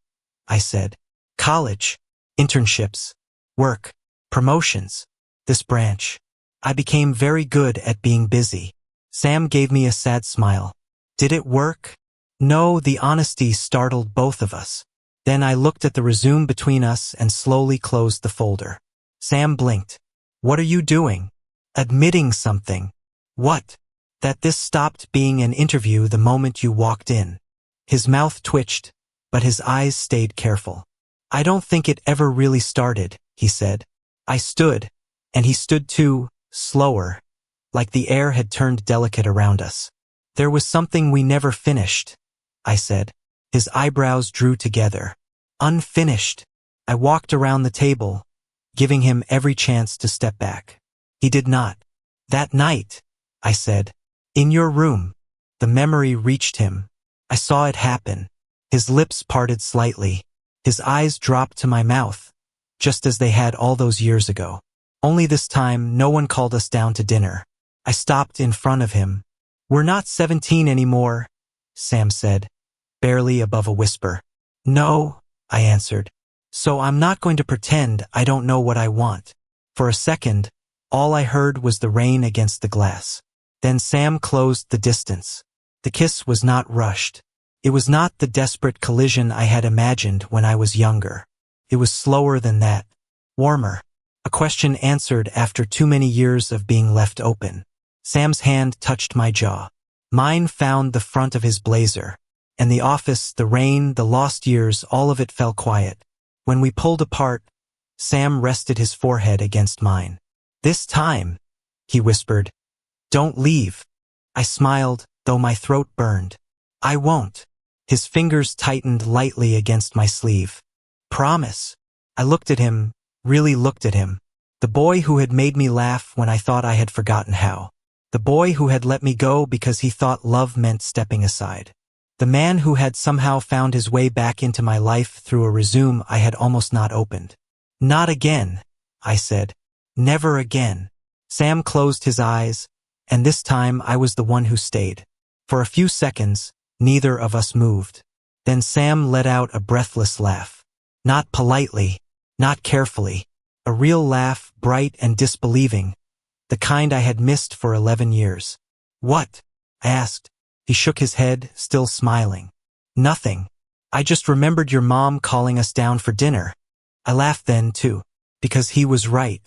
I said. "College, internships, work, promotions, this branch. I became very good at being busy." Sam gave me a sad smile. "Did it work?" No, the honesty startled both of us. Then I looked at the resume between us and slowly closed the folder. Sam blinked. "What are you doing?" "Admitting something." "What?" "That this stopped being an interview the moment you walked in." His mouth twitched, but his eyes stayed careful. "I don't think it ever really started," he said. I stood, and he stood too, slower, like the air had turned delicate around us. "There was something we never finished," I said. His eyebrows drew together. "Unfinished." I walked around the table, giving him every chance to step back. He did not. "That night," I said. "In your room." The memory reached him. I saw it happen. His lips parted slightly. His eyes dropped to my mouth, just as they had all those years ago. Only this time, no one called us down to dinner. I stopped in front of him. "We're not 17 anymore," Sam said, barely above a whisper. "No," I answered. "So I'm not going to pretend I don't know what I want." For a second, all I heard was the rain against the glass. Then Sam closed the distance. The kiss was not rushed. It was not the desperate collision I had imagined when I was younger. It was slower than that, warmer. A question answered after too many years of being left open. Sam's hand touched my jaw. Mine found the front of his blazer. And the office, the rain, the lost years, all of it fell quiet. When we pulled apart, Sam rested his forehead against mine. "This time," he whispered, "don't leave." I smiled, though my throat burned. "I won't." His fingers tightened lightly against my sleeve. "Promise." I looked at him, really looked at him. The boy who had made me laugh when I thought I had forgotten how. The boy who had let me go because he thought love meant stepping aside. The man who had somehow found his way back into my life through a resume I had almost not opened. "Not again," I said. "Never again." Sam closed his eyes, and this time I was the one who stayed. For a few seconds, neither of us moved. Then Sam let out a breathless laugh. Not politely, not carefully. A real laugh, bright and disbelieving, the kind I had missed for 11 years. "What?" I asked. He shook his head, still smiling. "Nothing. I just remembered your mom calling us down for dinner." I laughed then, too, because he was right.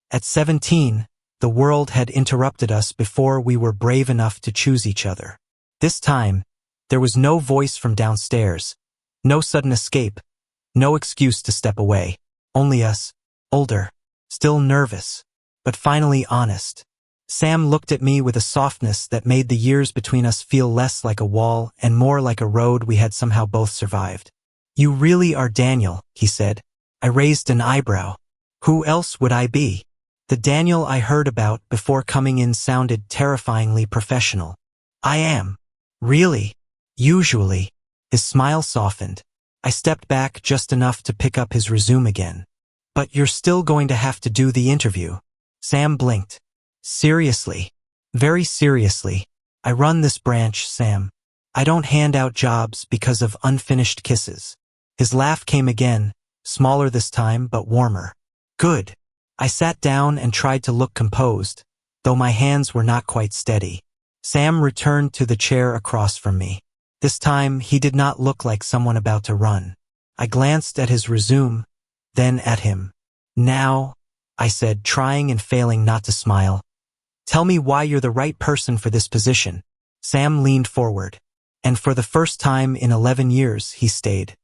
At 17, the world had interrupted us before we were brave enough to choose each other. This time, there was no voice from downstairs, no sudden escape, no excuse to step away. Only us, older, still nervous, but finally honest. Sam looked at me with a softness that made the years between us feel less like a wall and more like a road we had somehow both survived. "You really are Daniel," he said. I raised an eyebrow. Who else would I be? The Daniel I heard about before coming in sounded terrifyingly professional. I am. Really? Usually. His smile softened. I stepped back just enough to pick up his resume again. But you're still going to have to do the interview. Sam blinked. Seriously? Very seriously. I run this branch, Sam. I don't hand out jobs because of unfinished kisses. His laugh came again, smaller this time but warmer. Good. I sat down and tried to look composed, though my hands were not quite steady. Sam returned to the chair across from me. This time, he did not look like someone about to run. I glanced at his resume, then at him. Now, I said, trying and failing not to smile. Tell me why you're the right person for this position. Sam leaned forward. And for the first time in 11 years, he stayed.